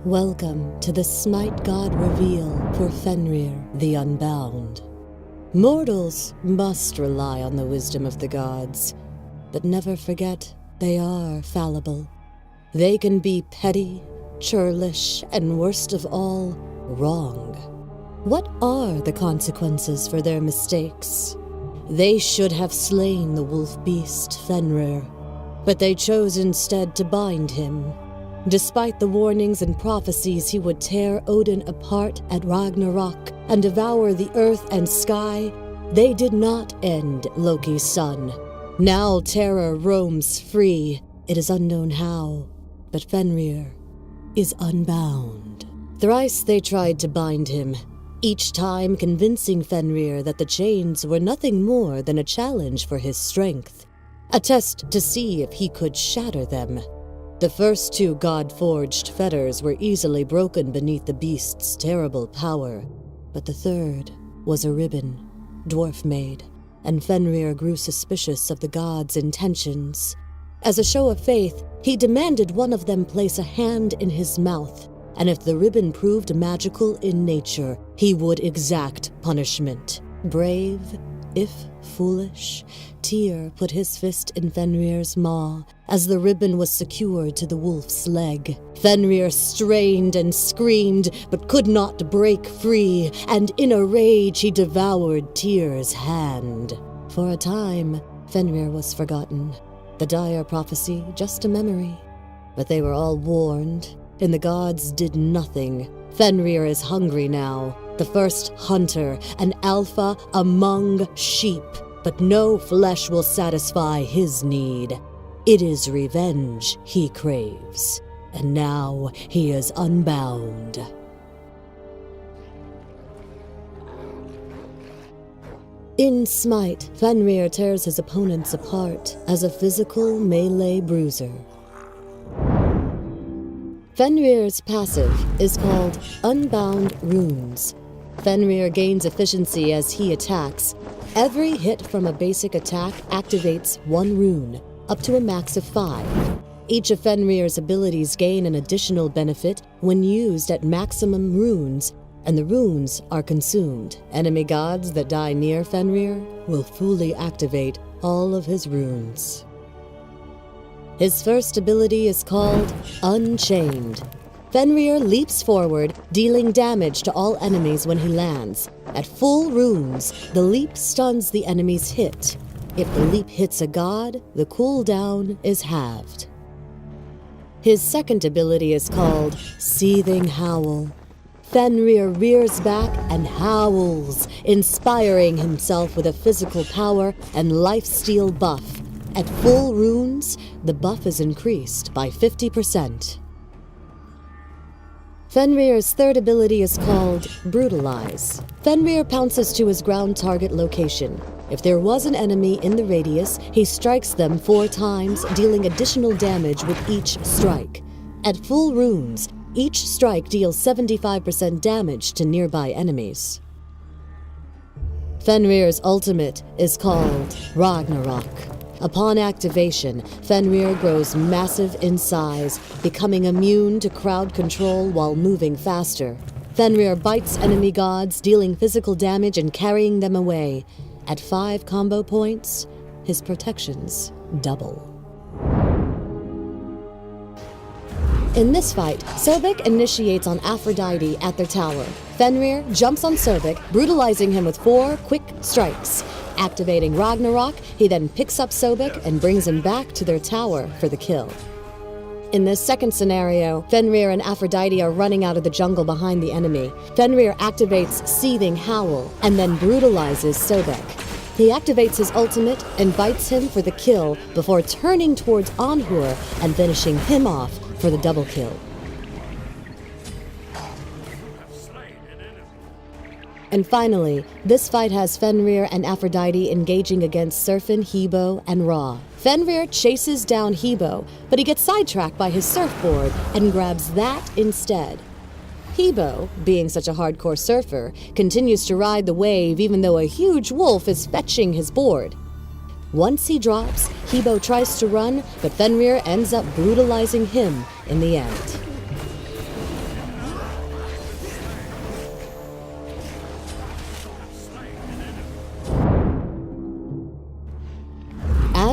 Welcome to the Smite God reveal for Fenrir the Unbound. Mortals must rely on the wisdom of the gods, but never forget they are fallible. They can be petty, churlish, and worst of all, wrong. What are the consequences for their mistakes? They should have slain the wolf beast Fenrir, but they chose instead to bind him. Despite the warnings and prophecies he would tear Odin apart at Ragnarok and devour the earth and sky, they did not end Loki's son. Now terror roams free. It is unknown how, but Fenrir is unbound. Thrice they tried to bind him, each time convincing Fenrir that the chains were nothing more than a challenge for his strength, a test to see if he could shatter them. The first two god-forged fetters were easily broken beneath the beast's terrible power, but the third was a ribbon, dwarf-made, and Fenrir grew suspicious of the god's intentions. As a show of faith, he demanded one of them place a hand in his mouth, and if the ribbon proved magical in nature, he would exact punishment. Brave, if foolish, Tyr put his fist in Fenrir's maw as the ribbon was secured to the wolf's leg. Fenrir strained and screamed, but could not break free, and in a rage he devoured Tyr's hand. For a time, Fenrir was forgotten, the dire prophecy just a memory. But they were all warned, and the gods did nothing. Fenrir is hungry now, the first hunter, an alpha among sheep, but no flesh will satisfy his need. It is revenge he craves, and now he is unbound. In Smite, Fenrir tears his opponents apart as a physical melee bruiser. Fenrir's passive is called Unbound Runes. Fenrir gains efficiency as he attacks. Every hit from a basic attack activates one rune, up to a max of 5. Each of Fenrir's abilities gain an additional benefit when used at maximum runes, and the runes are consumed. Enemy gods that die near Fenrir will fully activate all of his runes. His first ability is called Unchained. Fenrir leaps forward, dealing damage to all enemies when he lands. At full runes, the leap stuns the enemy's hit. If the leap hits a god, the cooldown is halved. His second ability is called Seething Howl. Fenrir rears back and howls, inspiring himself with a physical power and lifesteal buff. At full runes, the buff is increased by 50%. Fenrir's third ability is called Brutalize. Fenrir pounces to his ground target location. If there was an enemy in the radius, he strikes them 4 times, dealing additional damage with each strike. At full runes, each strike deals 75% damage to nearby enemies. Fenrir's ultimate is called Ragnarok. Upon activation, Fenrir grows massive in size, becoming immune to crowd control while moving faster. Fenrir bites enemy gods, dealing physical damage and carrying them away. At 5 combo points, his protections double. In this fight, Sobek initiates on Aphrodite at their tower. Fenrir jumps on Sobek, brutalizing him with 4 quick strikes. Activating Ragnarok, he then picks up Sobek and brings him back to their tower for the kill. In this second scenario, Fenrir and Aphrodite are running out of the jungle behind the enemy. Fenrir activates Seething Howl and then brutalizes Sobek. He activates his ultimate and bites him for the kill before turning towards Anhur and finishing him off for the double kill. And finally, this fight has Fenrir and Aphrodite engaging against Surfin, Hebo, and Ra. Fenrir chases down Hebo, but he gets sidetracked by his surfboard and grabs that instead. Hebo, being such a hardcore surfer, continues to ride the wave even though a huge wolf is fetching his board. Once he drops, Hebo tries to run, but Fenrir ends up brutalizing him in the end.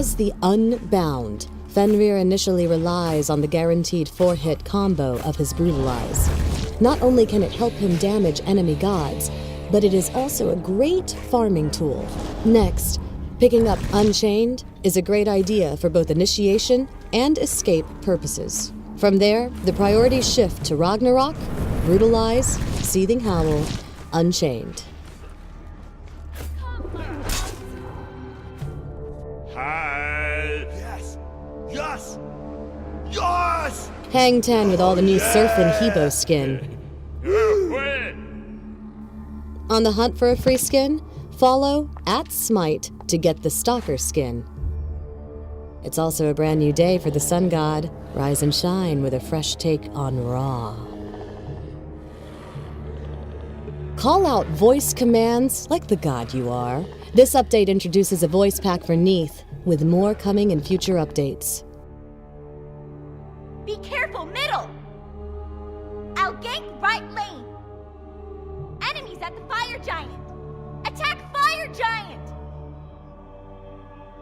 As the Unbound, Fenrir initially relies on the guaranteed 4-hit combo of his Brutalize. Not only can it help him damage enemy gods, but it is also a great farming tool. Next, picking up Unchained is a great idea for both initiation and escape purposes. From there, the priorities shift to Ragnarok, Brutalize, Seething Howl, Unchained. Hi! Yes! Yes! Yes! Hang 10 with all the new Surf and Hebo skin. On the hunt for a free skin? Follow @Smite to get the Stalker skin. It's also a brand new day for the Sun God. Rise and shine with a fresh take on Ra. Call out voice commands like the god you are. This update introduces a voice pack for Neath, with more coming in future updates. Be careful, middle! I'll gank right lane. Enemies at the fire giant. Attack fire giant!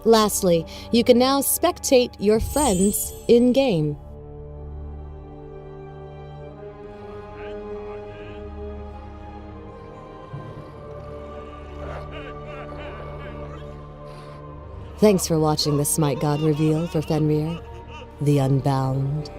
Lastly, you can now spectate your friends in-game. Thanks for watching the Smite God reveal for Fenrir, the Unbound.